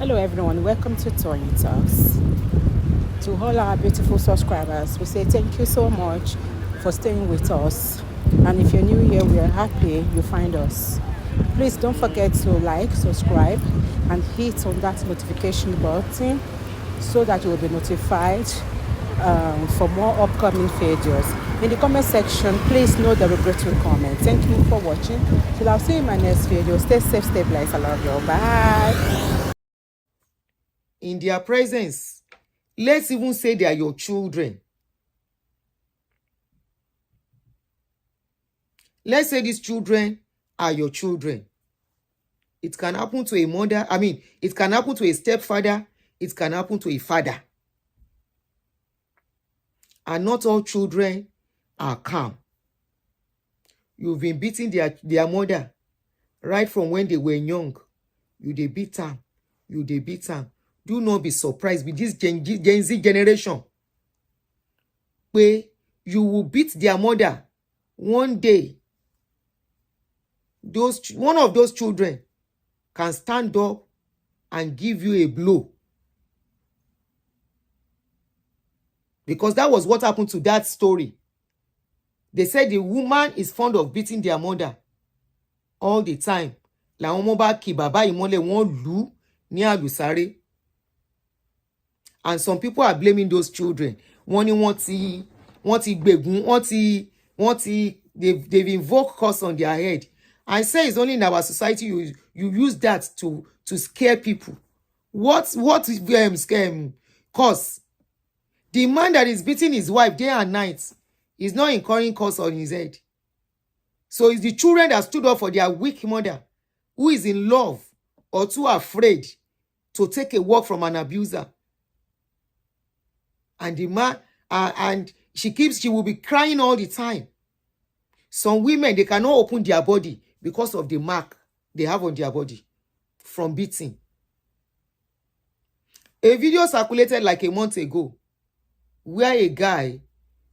Hello everyone, welcome to Tony Talks. To all our beautiful subscribers, we say thank you so much for staying with us. And if you're new here, we are happy you find us. Please don't forget to like, subscribe, and hit on that notification button so that you will be notified for more upcoming videos. In the comment section, please know the regretful comment. Thank you for watching. Till I'll see you in my next video. Stay safe, stay blessed. I love you. Bye. In their presence, let's even say they are your children. Let's say these children are your children. It can happen to a mother. It can happen to a stepfather. It can happen to a father. And not all children are calm. You've been beating their mother right from when they were young. They beat them. They beat them. Do not be surprised with this Gen Z generation. Where you will beat their mother one day. One of those children can stand up and give you a blow. Because that was what happened to that story. They said the woman is fond of beating their mother all the time. Làwọn ọmọ bá kì bàbá ìmọ́lẹ̀ wọ́n lù ní àlùsáré. And some people are blaming those children. Wọ́n ní wọ́n ti gbègún, they've invoked curse on their head. I say it's only in our society you use that to scare people. What curse? The man that is beating his wife day and night is not incurring curse on his head. So it's the children that stood up for their weak mother who is in love or too afraid to take a walk from an abuser. And the man, and she will be crying all the time. Some women, they cannot open their body because of the mark they have on their body from beating. A video circulated like a month ago where a guy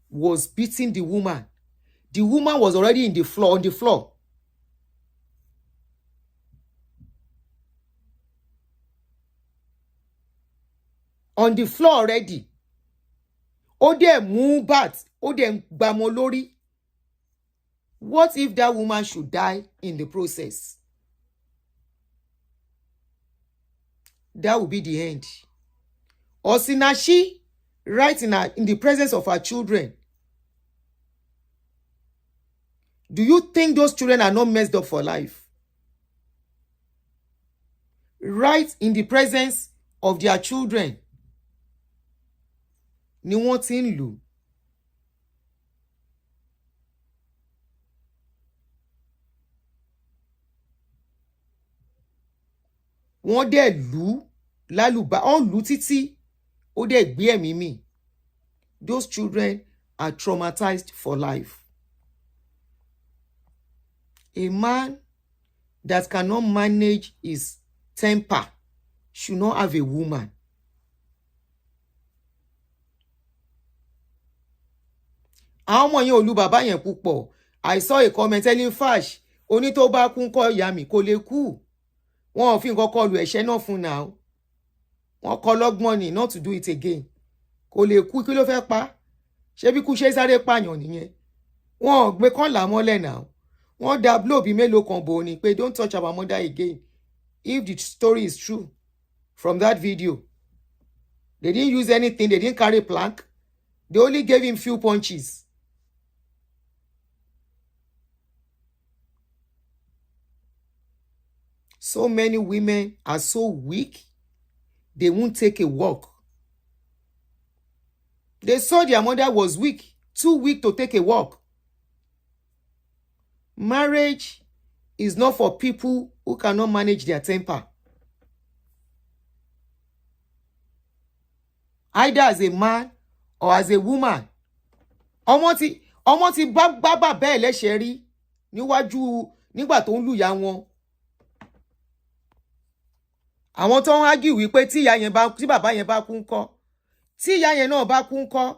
was beating the woman. The woman was already on the floor. On the floor already. Ó dẹ̀ mú bat, ó dẹ̀ gbá mọ́ lórí. What if that woman should die in the process? That will be the end. Osinachi, right in the presence of her children. Do you think those children are not messed up for life? Right in the presence of their children. Ni wọ́n ti ń lù. Wọ́n dẹ̀ lù lálùbá, wọ́n lù títí ó dẹ̀ gbé ẹ̀mí mì. Those children are traumatized for life. A man that cannot manage his temper should not have a woman. Àwọn ọmọ yẹn ò lù bàbá yẹn púpọ̀. I saw a comment telling Fash, oní tó bá kú ńkọ́ ìyá mi kò lè kú. Wọ́n ò fi nǹkan kọlù ẹ̀ṣẹ̀ náà fún now. Wọ́n kọ́ lọ́gbọ́n ni not to do it again. Kò lè kú, kí ló fẹ́ pa? Ṣé bí kú ṣe sáré pààyàn nìyẹn? Wọ́n ò gbé kán là mọ́lẹ̀ now. Wọ́n dá blow bí mélòó kan bò ní pé don't touch our mother again. If the story is true from that video. They didn't use anything. They didn't carry plank. They only gave him few punches. So many women are so weak, they won't take a walk. They saw their mother was weak, too weak to take a walk. Marriage is not for people who cannot manage their temper. Either as a man or as a woman. Ọmọ ti bá bàbá ẹ̀ lẹ́ṣẹ̀ rí nígbà tó ń lùyà wọn. Àwọn tó ń argue wípé tí bàbá yẹn bá kú ńkọ́, tí ìyá yẹn náà bá kú ńkọ́.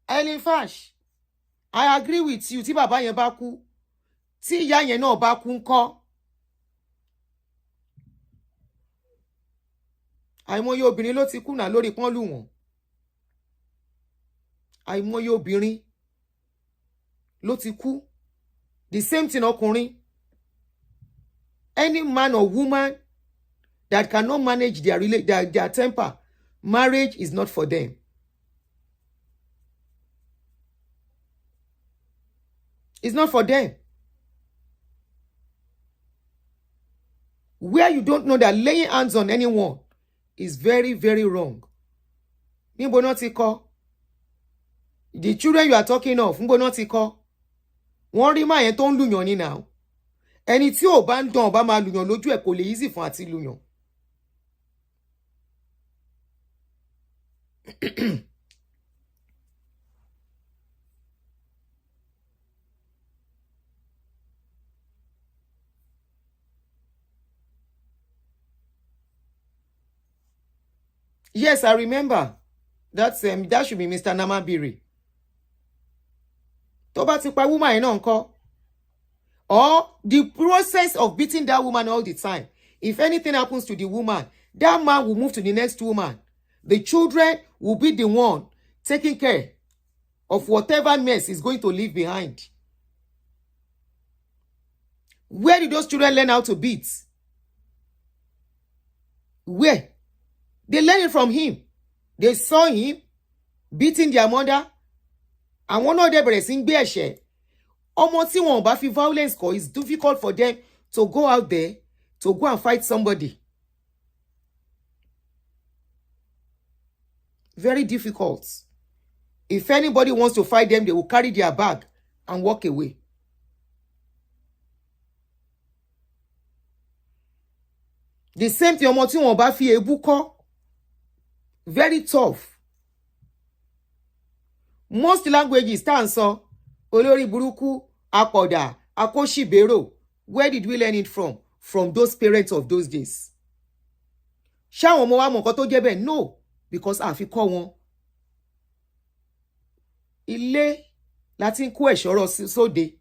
Ellen Fash, I agree with you. Tí bàbá yẹn bá kú, tí ìyá yẹn náà bá kú ńkọ́. àìmọye obìnrin ló ti kùnà lórí pọ́n lù wọ́n. àìmọye obìnrin ló ti kú. The same thing ọkùnrin. Any man or woman that cannot manage their temper, marriage is not for them. It's not for them. Where you don't know that laying hands on anyone is very, very wrong. Níbo náà ti kọ́? The children you are talking of, níbo náà ti kọ́? Wọ́n rí máa yẹn tó ń lùyàn ní now. Ẹni tí ò bá ń dán ọba máa lùyàn lójú ẹ̀ kò lè easy fún àti lùyàn. Yes, I remember. That should be Mr. Namabiri. Tó bá ti pa woman yẹn náà ńkọ́? Or the process of beating that woman all the time. If anything happens to the woman, that man will move to the next woman. The children will be the one taking care of whatever mess is going to leave behind. Where did those children learn how to beat? Where? They learned it from him. They saw him beating their mother. And one of them bẹ̀rẹ̀ sí ń gbé ẹ̀ṣẹ̀. Ọmọ tí wọn ò bá fi violence kọ́, it's difficult for them to go out there to go and fight somebody. Very difficult. If anybody wants to fight them, they will carry their bag and walk away. The same thing, ọmọ tí wọn ò bá fi èébú kọ́. Very tough. Most languages tá ń sọ olórí burúkú, apọ̀dà, akóṣìbérò. Where did we learn it from? From those parents of those days. Ṣáwọn ọmọ wa mọ̀ nǹkan tó jẹ́ bẹ́ẹ̀? No, because àfi kọ́ wọn. Ilé láti ń kó ẹ̀ṣọ́rọ̀ sóde.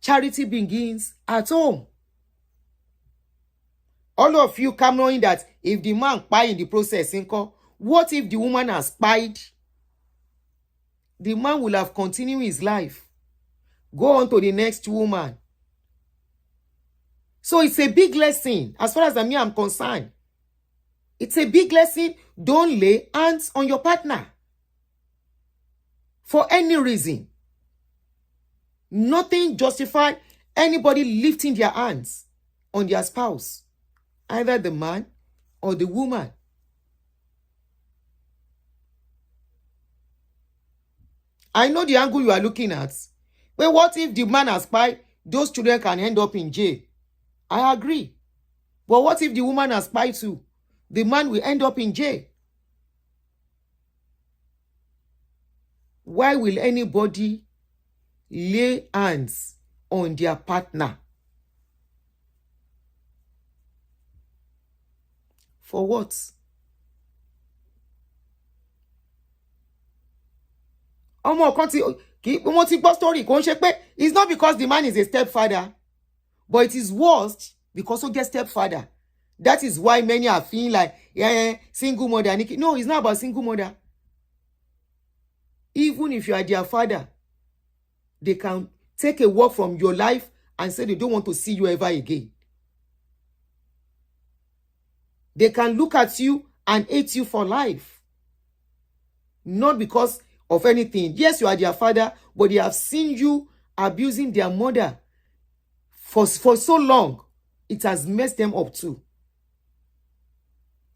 Charity begins at home. All of you come knowing that if the man spy in the process, what if the woman has spied? The man will have continued his life. Go on to the next woman. So it's a big lesson as far as I am concerned. It's a big lesson. Don't lay hands on your partner. For any reason. Nothing justifies anybody lifting their hands on their spouse. Either the man or the woman. I know the angle you are looking at. But what if the man has spied? Those children can end up in jail. I agree. But what if the woman has spied too? The man will end up in jail. Why will anybody lay hands on their partner? For what? Ọmọ kan wọ́n ti gbọ́ story kò ń ṣe pé it's not because the man is a stepfather, but it is worst because ó jẹ́ stepfather. That is why many are feeling like single mother. No, it's not about single mother. Even if you are their father, they can take a walk from your life and say they don't want to see you ever again. They can look at you and hate you for life. Not because of anything. Yes, you are their father, but they have seen you abusing their mother for so long. It has messed them up too.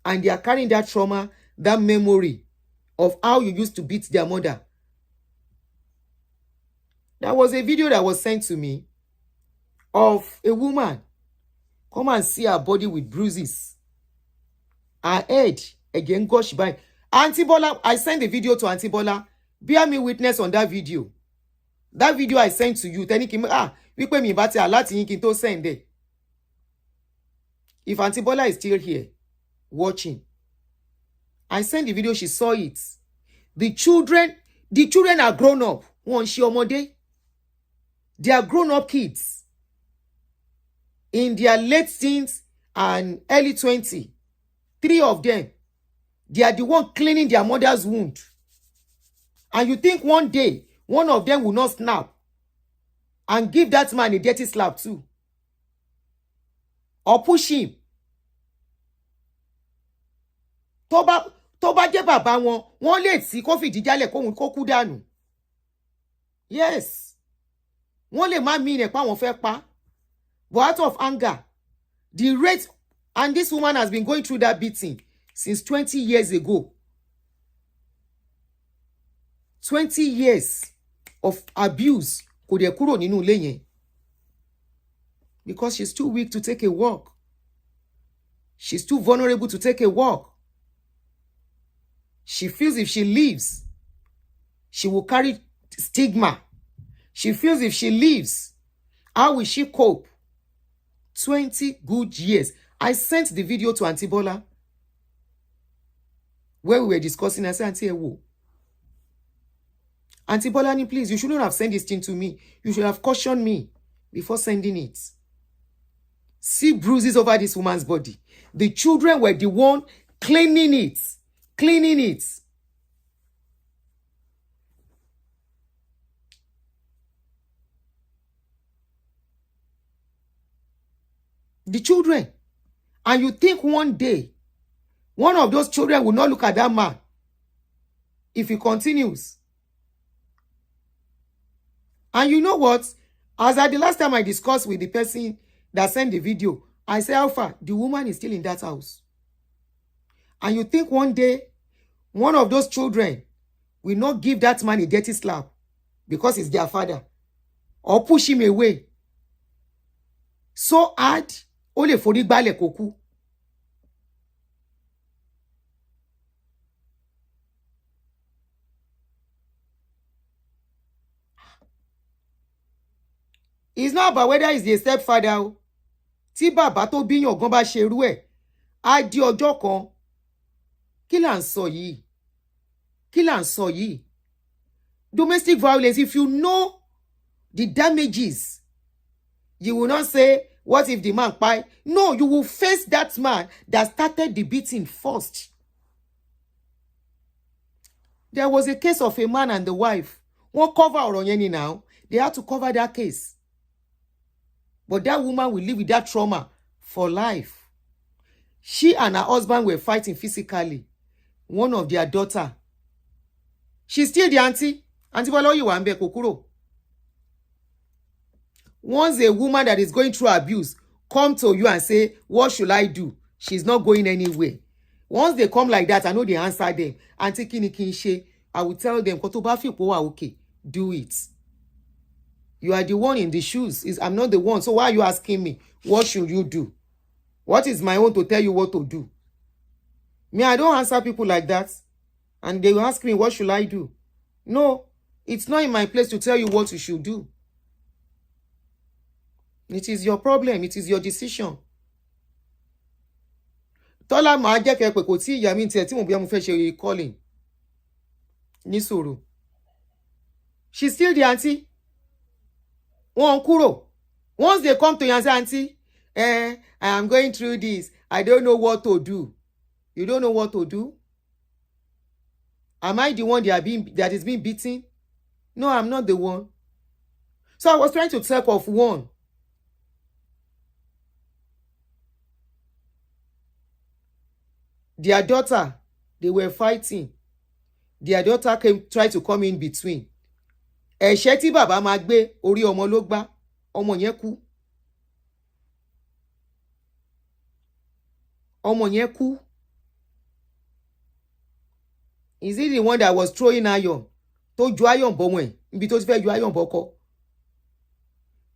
And they are carrying that trauma, that memory of how you used to beat their mother. There was a video that was sent to me of a woman. Come and see her body with bruises. Her head, again, gosh, by Auntie Bola. I sent the video to Auntie Bola. Bear me witness on that video. That video I sent to you. Wípé mi bá ti aláti yín kí n tó send it. If Auntie Bola is still here, watching, I sent the video, she saw it. The children are grown up. Wọ́n ṣe ọmọdé. They are grown up kids. In their late teens and early 20s. 3 of them, they are the one cleaning their mother's wound. And you think one day, one of them will not snap and give that man a dirty slap too? Or push him? Tó bá jẹ́ bàbá wọn, wọ́n lè tí kó fìdí jálẹ̀ kó kú dànù. Yes. Wọ́n lè má mean ẹ̀ pa wọ́n fẹ́ pa. But out of anger, the rate, and this woman has been going through that beating since 20 years ago. 20 years of abuse kò dẹ̀ kúrò nínú ilé yẹn. Because she's too weak to take a walk. She's too vulnerable to take a walk. She feels if she leaves, she will carry stigma. She feels if she leaves, how will she cope? 20 good years. I sent the video to Auntie Bola where we were discussing. I said, Auntie Ewo, Auntie Bola, please, you shouldn't have sent this thing to me. You should have cautioned me before sending it. See bruises over this woman's body. The children were the one cleaning it. Cleaning it. The children. And you think one day, one of those children will not look at that man if he continues. And you know what? As at the last time I discussed with the person that sent the video, I said, Alpha, the woman is still in that house. And you think one day, one of those children will not give that man a dirty slap because it's their father, or push him away so hard, ó lè forí gbálẹ̀ kó kú. It's not about whether he's a stepfather. Tí bàbá tó bíyàn gan bá ṣe irú ẹ̀, á di ọjọ́ kan. Kí là ń sọ yìí? Kí là ń sọ yìí? Domestic violence, if you know the damages, you will not say, what if the man pie? No, you will face that man that started the beating first. There was a case of a man and the wife. Wọ́n cover ọ̀rọ̀ yẹn ni now. They had to cover that case. But that woman will live with that trauma for life. She and her husband were fighting physically. One of their daughter. She's still the auntie. Auntie Bola you want kò kúrò. Once a woman that is going through abuse come to you and say, what should I do? She's not going anywhere. Once they come like that, I know they answer them. Auntie kini kin ṣe, I will tell them, kó tó bá feel pé wà okay, do it. You are the one in the shoes. I'm not the one. So why are you asking me? What should you do? What is my own to tell you what to do? Me, I don't answer people like that. And they will ask me, what should I do? No, it's not in my place to tell you what you should do. It is your problem. It is your decision. Tola ma jẹ́ kẹ́ pé kò tí ìyá mi ńtẹ̀ tí mo bí mo fẹ́ ṣe calling. Ní sùúrù. She's still the auntie. Wọ́n kúrò. Once they come to you and say, auntie, I am going through this. I don't know what to do. You don't know what to do? Am I the one that is being beaten? No, I'm not the one. So I was trying to talk of one. Their daughter, they were fighting. Their daughter tried to come in between. Ẹ̀ṣẹ́ tí bàbá máa gbé orí ọmọ ló gbá, ọmọ yẹn kú. Ọmọ yẹn kú. Is it the one that was throwing iron? Tó ju iron bọ́mọ ẹ̀, níbi tó ti fẹ́ ju iron bọ́kọ.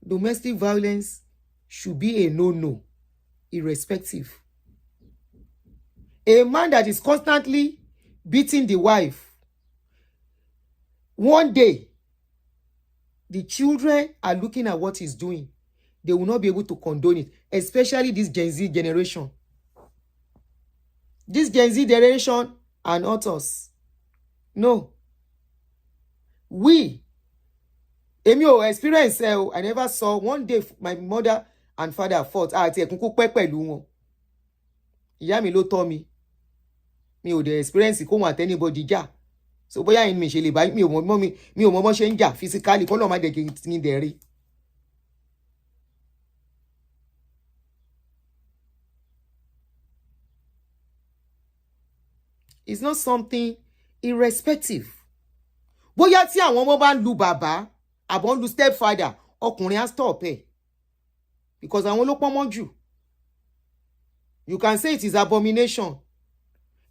Domestic violence should be a no-no, irrespective. A man that is constantly beating the wife, one day, the children are looking at what he's doing. They will not be able to condone it, especially this Gen Z generation. This Gen Z generation are not us. No. We, èmi ò experience, I never saw one day my mother and father fought. Àti ẹ̀kún kó pẹ́ pẹ̀lú wọn. Ìyá mi ló tọ́ mi. mi ò dẹ̀ experience kóhun àti anybody jà so bóyá yín mi ṣe lè bá mi ò mọ bó ṣe ń jà physically kọ́ lọ́ọ́ má dẹ̀ kí n dẹ̀ rí. It's not something irrespective. Bóyá tí àwọn ọmọ bá ń lu bàbá àbọ̀ ń lu stepfather ọkùnrin á stop ẹ̀ because àwọn ló pọ́nmọ́ jù. You can say it is abomination.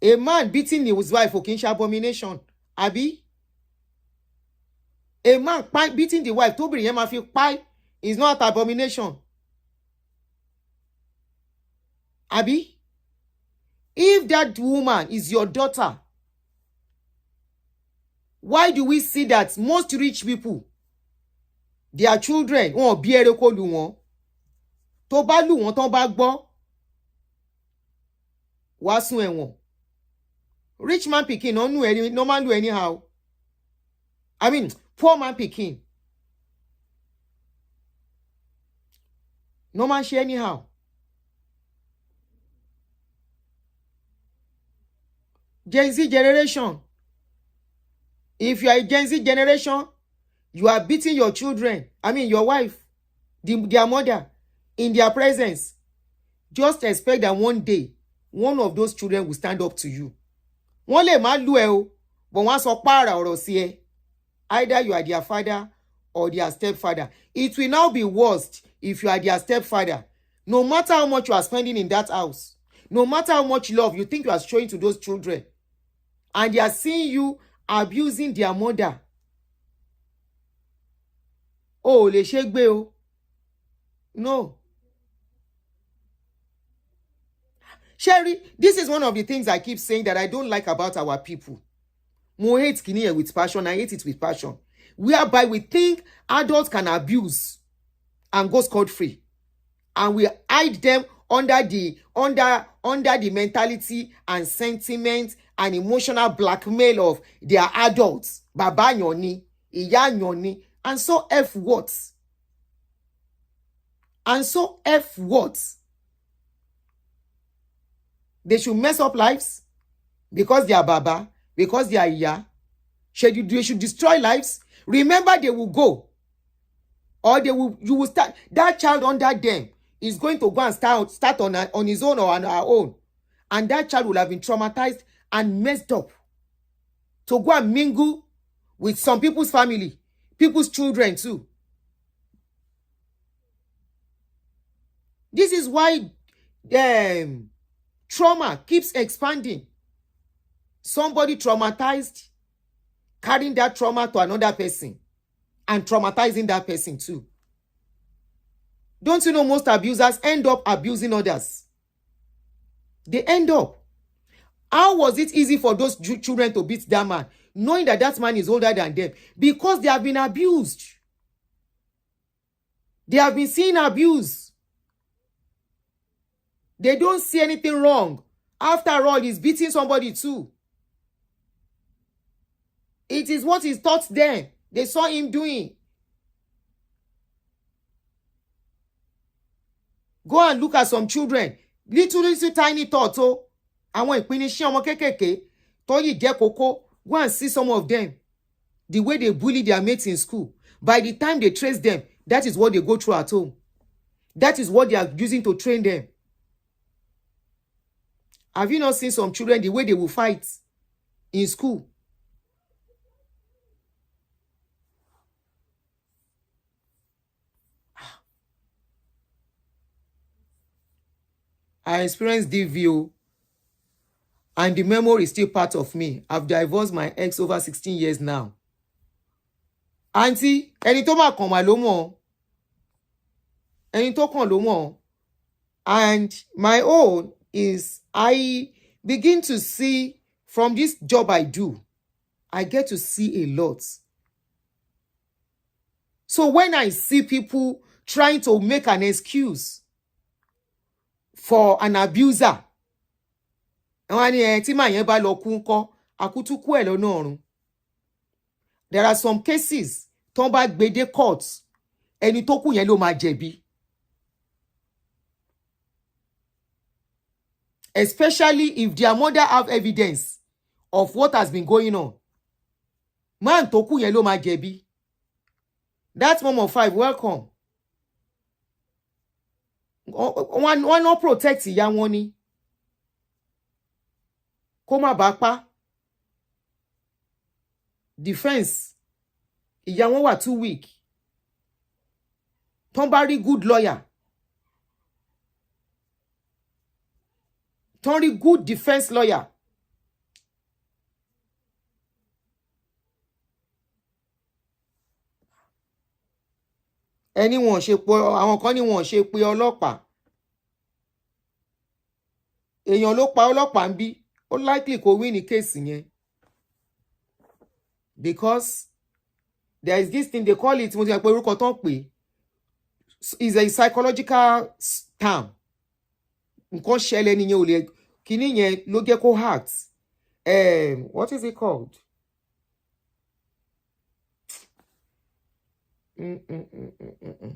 A man beating his wife ò kì í ṣe abomination àbí? A man beating the wife tóbìnrin yẹn máa fi pa is not abomination àbí? If that woman is your daughter, why do we see that most rich people, their children, wọn bí ẹrẹ kó lù wọ́n? Tó bá lù wọ́n tán bá gbọ́, wá sún ẹ̀wọ̀n. Rich man pikin no man do anyhow. I mean, poor man pikin no man ṣe anyhow. Gen Z generation. If you are a Gen Z generation, you are beating your children, I mean your wife, their mother, in their presence. Just expect that one day, one of those children will stand up to you. Wọ́n lè má lù ẹ́ o, but wọ́n sọ pààrà ọ̀rọ̀ sí ẹ. Either you are their father or their stepfather. It will now be worst if you are their stepfather. No matter how much you are spending in that house, no matter how much love you think you are showing to those children, and they are seeing you abusing their mother. Oh, lè ṣe gbé o. No. Sherry, this is one of the things I keep saying that I don't like about our people. Mo hate kini with passion. I hate it with passion. Whereby we think adults can abuse and go scot-free. And we hide them under the mentality and sentiment and emotional blackmail of their adults. Baba yoni, iya yoni, and so F what? And so F what? They should mess up lives because they are baba, because they are iya. They should destroy lives. Remember, they will go. Or you will start. That child under them is going to go and start on his own or on her own. And that child will have been traumatized and messed up to go and mingle with some people's family, people's children too. This is why trauma keeps expanding. Somebody traumatized, carrying that trauma to another person and traumatizing that person too. Don't you know most abusers end up abusing others? They end up. How was it easy for those children to beat that man, knowing that that man is older than them? Because they have been abused. They have been seeing abuse. They don't see anything wrong. After all, he's beating somebody too. It is what is taught them. They saw him doing. Go and look at some children. Little tiny thoughts. Oh, àwọn ìpínisí ọmọ kékèké tó yìí jẹ́ kókó. Go and see some of them. The way they bully their mates in school. By the time they trace them, that is what they go through at home. That is what they are using to train them. Have you not seen some children, the way they will fight in school? I experienced DVO, and the memory is still part of me. I've divorced my ex over 16 years now. Auntie, ẹni tó máa kàn wá ló mọ̀. Ẹni tó kàn ló mọ̀. And my own is I begin to see from this job I do, I get to see a lot. So when I see people trying to make an excuse for an abuser, there are some cases tó bá gbé dé court, ẹni tó kù yẹn ló máa jẹ̀bi. especially if their mother have evidence of what has been going on. Man tó kú yẹn ló máa jẹ̀bi. That mom of 5, welcome. Wọ́n not protect ìyá wọn ni. Kó má bàa pa. Defense. Ìyá wọn wà too weak. Tọ́n bá rí good lawyer. Tọ́n rí good defense lawyer. Ẹni wọn ṣe pé àwọn kan ní wọn ṣe pé ọlọ́pàá. Èèyàn ló pa ọlọ́pàá ń bí. Ó likely kó win ní case yẹn. Because there is this thing they call it, mo ti pé orúkọ tán pé, is a psychological term. Nǹkan ṣẹlẹ̀ nìyẹn ò lè kíní yẹn ló jẹ́ kó heart. What is it called?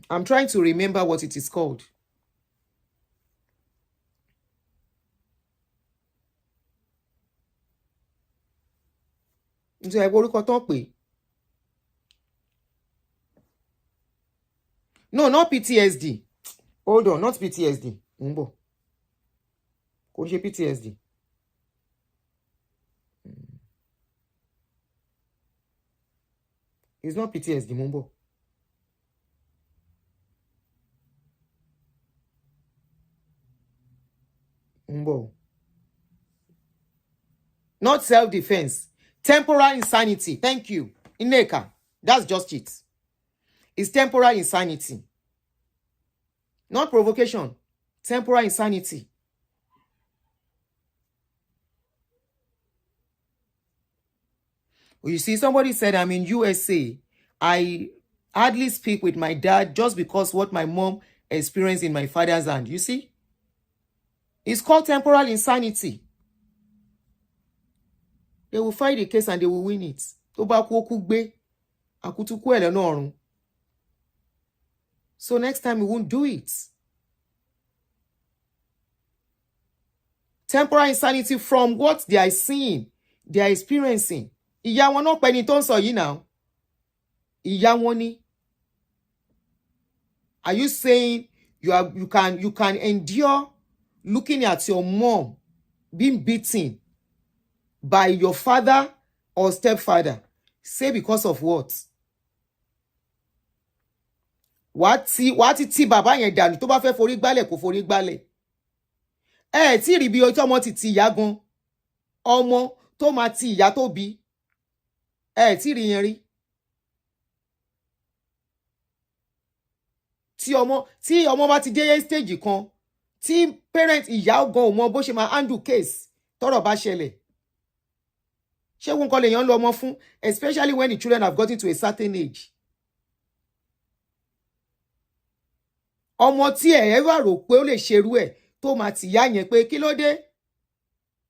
I'm trying to remember what it is called. Nítorí orúkọ tán pé. No, not PTSD. Hold on, not PTSD. Kò ṣe PTSD. It's not PTSD, Mumbo. Not self-defense. Temporal insanity. Thank you. Ineka. That's just it. It's temporal insanity. Not provocation. Temporal insanity. Well, you see, somebody said, I'm in USA. I hardly speak with my dad just because what my mom experienced in my father's hand. You see? It's called temporal insanity. They will fight the case and they will win it. So next time we won't do it. Temporal insanity from what they are seeing, they are experiencing. Ìyá wọn náà pè ní tó ń sọ yìí now. Ìyá wọn ni. Are you saying you can endure looking at your mom being beaten by your father or stepfather? Say because of what? Wàá ti bàbá yẹn dànù tó bá fẹ́ forí gbálẹ̀ kó forí gbálẹ̀. Tí rí bí ọjọ́ ọmọ ti ìyá gan. Ọmọ tó máa ti ìyá tó bí. Tí rí yẹn rí. Tí ọmọ bá ti dé stage kan, tí parent ìyá gan ò mọ bó ṣe máa handle case tọ́rọ̀ bá ṣẹlẹ̀. Ṣé wọn kọ́ lè yàn lọ ọmọ fún, especially when the children have gotten to a certain age. Ọmọ tí ẹ wá rò pé ó lè ṣerú ẹ̀ tó máa ti ìyá yẹn pé kí ló dé?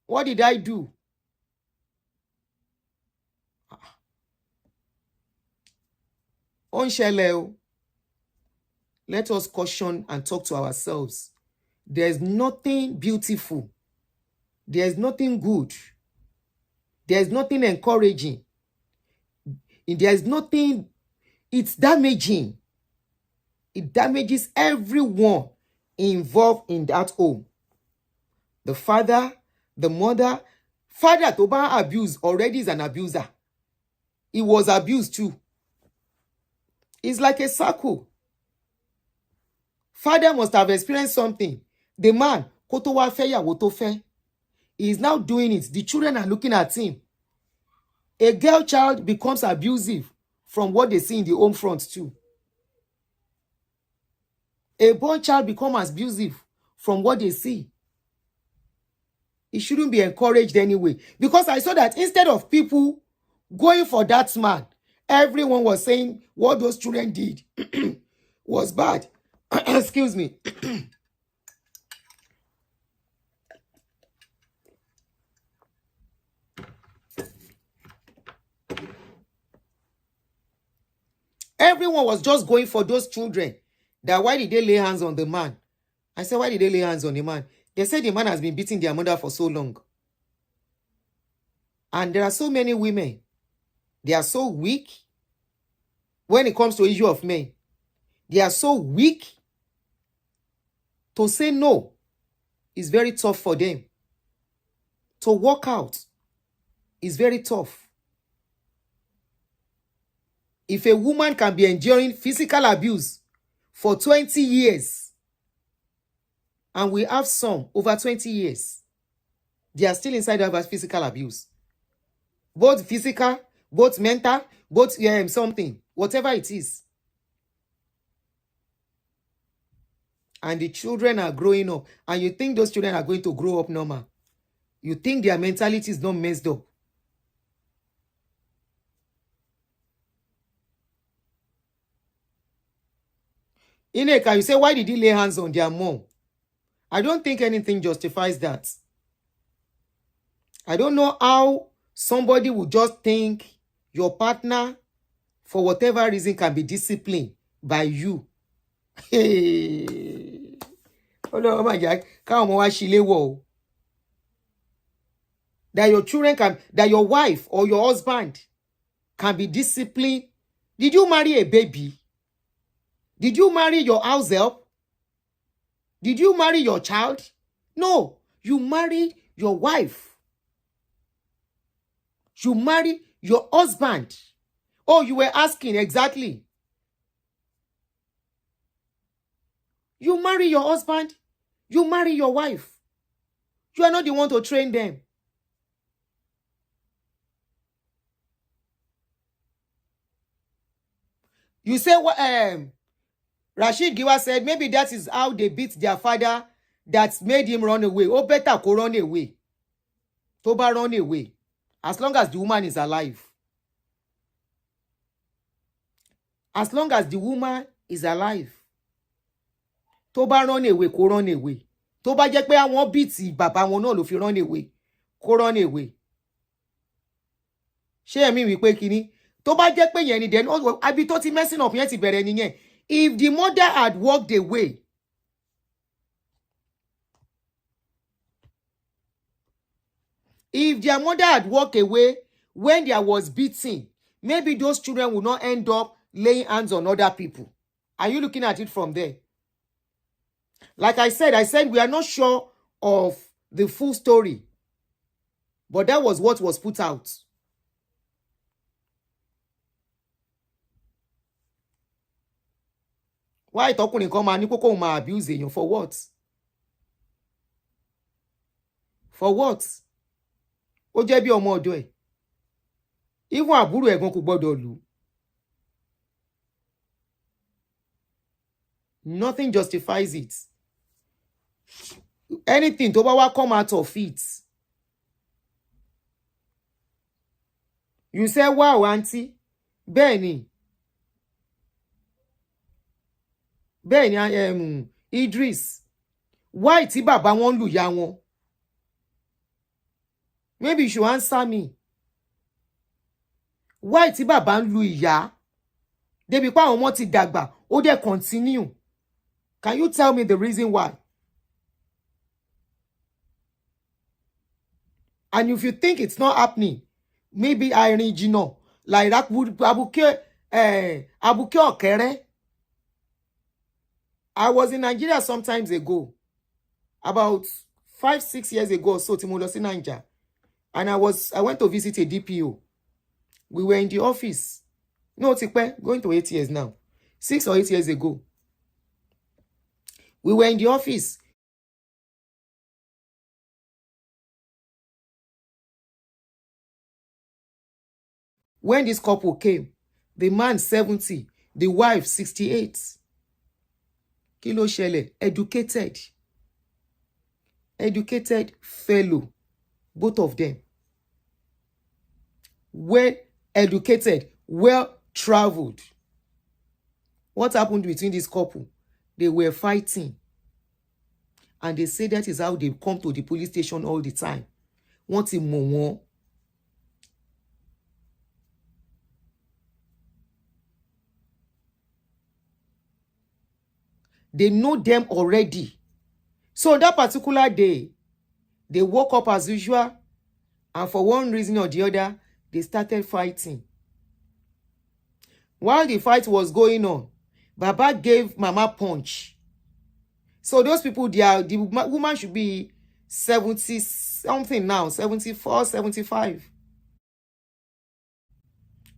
What did I do? Ó ń ṣẹlẹ̀ o. Let us caution and talk to ourselves. There's nothing beautiful. There's nothing good. There's nothing encouraging. There's nothing, it's damaging. It damages everyone involved in that home. The father, the mother. Father tó bá abuse already is an abuser. He was abused too. It's like a circle. Father must have experienced something. The man, kó tó wá fẹ́ yàwó tó fẹ́, he is now doing it. The children are looking at him. A girl child becomes abusive from what they see in the home front too. A boy child becomes abusive from what they see. It shouldn't be encouraged anyway. Because I saw that instead of people going for that man, everyone was saying what those children did was bad. Excuse me. Everyone was just going for those children. That why did they lay hands on the man? I said, why did they lay hands on the man? They say the man has been beating their mother for so long. And there are so many women. They are so weak when it comes to issue of men. They are so weak to say no. It's very tough for them. To walk out is very tough. If a woman can be enduring physical abuse for 20 years, and we have some over 20 years, they are still inside of physical abuse. Both physical, both mental, both something, whatever it is. And the children are growing up, and you think those children are going to grow up normal. You think their mentality is not messed up. Ineka, you say, why did he lay hands on their mom? I don't think anything justifies that. I don't know how somebody would just think your partner, for whatever reason, can be disciplined by you. Hey. Oh no, my God. That your children can, that your wife or your husband can be disciplined. Did you marry a baby? Did you marry your house help? Did you marry your child? No, you married your wife. You married your husband. Oh, you were asking exactly. You marry your husband. You marry your wife. You are not the one to train them. You say what? Rashid Giwa said maybe that is how they beat their father that made him run away. Oh, better go run away. Toba run away. As long as the woman is alive. As long as the woman is alive. Toba run away, go run away. Toba jẹ́ pé àwọn beat bàbá wọn náà ló fi run away. Go run away. Ṣé ẹ̀mí wí pé kíní? Toba jẹ́ pé yẹn ni then abi tó ti messing up yẹn ti bẹ̀rẹ̀ nìyẹn. If the mother had walked away, if their mother had walked away when there was beating, maybe those children would not end up laying hands on other people. Are you looking at it from there? Like I said we are not sure of the full story. But that was what was put out. Why Okunrin kan máa ní kókó máa abuse èèyàn for what? For what? Ó jẹ́ bí ọmọ ọ̀dọ̀ ẹ̀. Even àbúrò ẹ̀gbọ́n kò gbọ́dọ̀ lù. Nothing justifies it. Anything tó bá wá come out of it. You say, wow, auntie. Bẹ́ẹ̀ni. Bẹ́ẹ̀ni, Idris. Why tí bàbá wọn lù ya wọn? Maybe you should answer me. Why tí bàbá ń lu ìyá? Débi pa àwọn ọmọ ti dàgbà, ó dẹ̀ continue. Can you tell me the reason why? And if you think it's not happening, maybe original, like that would Abuke Okere. I was in Nigeria sometimes ago, about 5-6 years ago or so, tí mo lọ sí Nigeria. And I went to visit a DPO. We were in the office. No, going to 8 years now. 6 or 8 years ago. We were in the office. When this couple came, the man 70, the wife 68. Kí ló ṣẹlẹ̀? Educated fellow, both of them. Well educated, well traveled. What happened between this couple? They were fighting. And they say that is how they come to the police station all the time. Wọ́n ti mọ̀ wọ́n. They know them already. So that particular day, they woke up as usual, and for one reason or the other, they started fighting. While the fight was going on, Baba gave Mama punch. So those people, the woman should be 70 something now, 74, 75.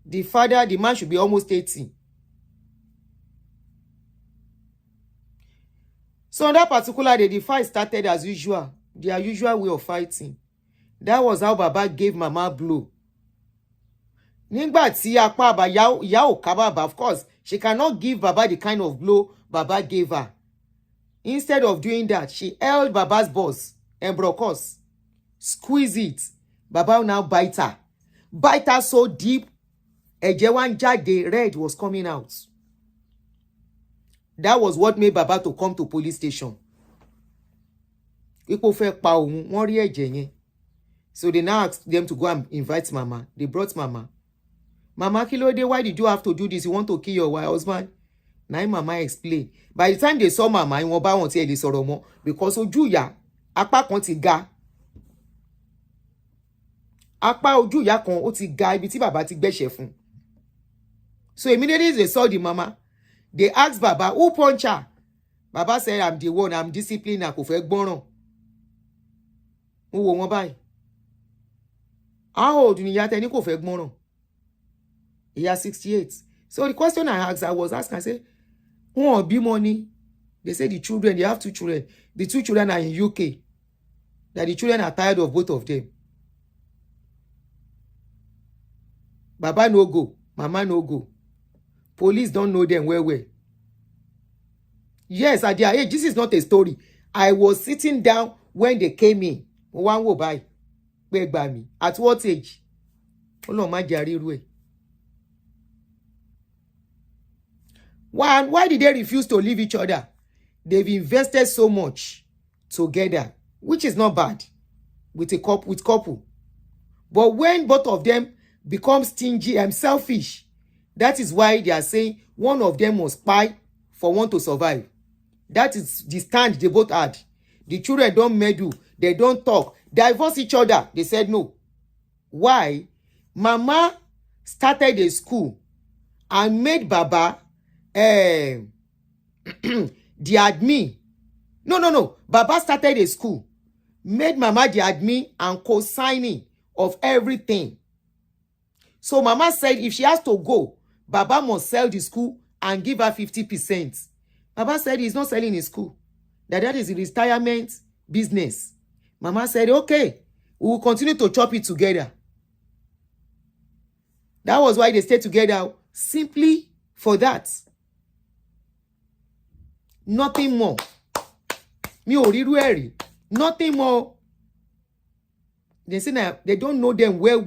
The father, the man should be almost 80. So on that particular day, the fight started as usual, their usual way of fighting. That was how Baba gave Mama blow. Nígbà tí apá bàbá ìyá ò ká bàbá, of course, she cannot give Baba the kind of blow Baba gave her. Instead of doing that, she held Baba's boss and brocos, squeeze it. Baba now bite her so deep, ẹ̀jẹ̀ wá ń jáde, red was coming out. That was what made Baba to come to police station. Ipò fẹ́ pa òun, wọ́n rí ẹ̀jẹ̀ yẹn. So they now asked them to go and invite Mama. They brought Mama. Mama, kí ló dé? Why did you have to do this? You want to kill your husband? Now Mama explained. By the time they saw Mama, wọ́n bá wọn tí ẹ lè sọ̀rọ̀ mọ́, because ojú ìyá, apá kan ti ga. Apá ojú ìyá kan ó ti ga ibi tí Baba ti gbẹ́sẹ̀ fún. So immediately they saw the Mama, they asked Baba, who punch her? Baba said, I'm the one, I'm disciplined, kò fẹ́ gbọ́ràn. Mo wò wọ́n báyìí. How old ni ìyá tẹ́ ní kò fẹ́ gbọ́ràn? Ìyá 68. So the question I asked, I was asking, I said, wọ́n bí money. They said the children, they have 2 children. The 2 children are in UK. That the children are tired of both of them. Baba no go, Mama no go. Police don't know them well. Yes, at their age, this is not a story. I was sitting down when they came in. One wo by. By me. At what age? Why did they refuse to leave each other? They've invested so much together, which is not bad with couple. But when both of them become stingy and selfish, that is why they are saying one of them must spy for one to survive. That is the stand they both had. The children don't meddle, they don't talk, divorce each other. They said no. Why? Mama started a school and made Baba the admin. No. Baba started a school, made Mama the admin and co-signing of everything. So Mama said if she has to go, Baba must sell the school and give her 50%. Baba said he's not selling his school. That is a retirement business. Mama said, okay, we will continue to chop it together. That was why they stayed together, simply for that. Nothing more. Mi ò ríru ẹ̀ rí. Nothing more. They say that they don't know them well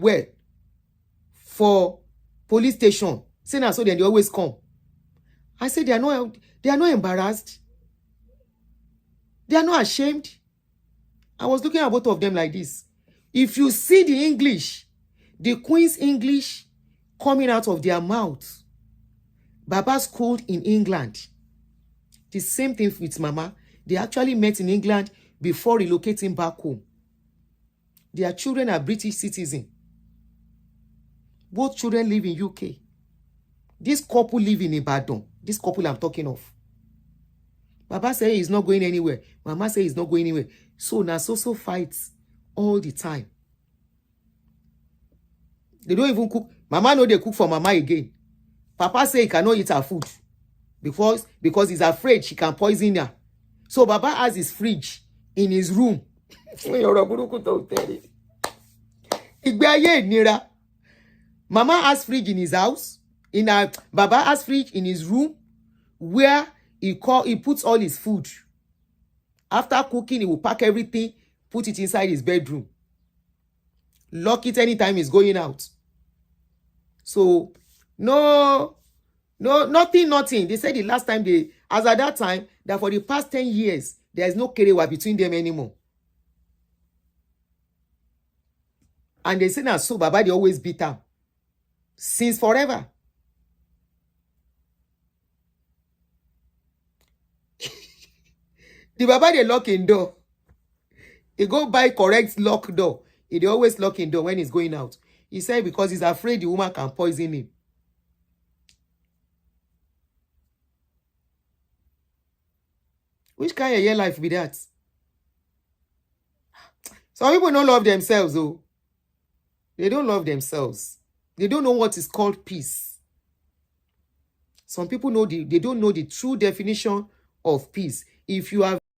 for police station. Say now so then they always come. I say they are not embarrassed. They are not ashamed. I was looking at both of them like this. If you see the English, the Queen's English coming out of their mouths, Baba schooled in England. The same thing with Mama. They actually met in England before relocating back home. Their children are British citizens. Both children live in UK. This couple live in Ibadan. This couple I'm talking of. Baba say he's not going anywhere. Mama say he's not going anywhere. So now so fights all the time. They don't even cook. Mama know they cook for Mama again. Papa say he cannot eat her food because he's afraid she can poison her. So Baba has his fridge in his room. Mama has fridge in his house. Baba has fridge in his room where he puts all his food. After cooking, he will pack everything, put it inside his bedroom. Lock it anytime he's going out. So, nothing. They said the last time as at that time, that for the past 10 years, there is no kerewa between them anymore. And they say now, so Baba, they always beat her. Since forever. The baba dey lock in door. He go buy correct lock door. He dey always lock in door when he's going out. He said because he's afraid the woman can poison him. Which kind of year life be that? Some people don't love themselves, though. They don't love themselves. They don't know what is called peace. Some people know they don't know the true definition of peace. If you are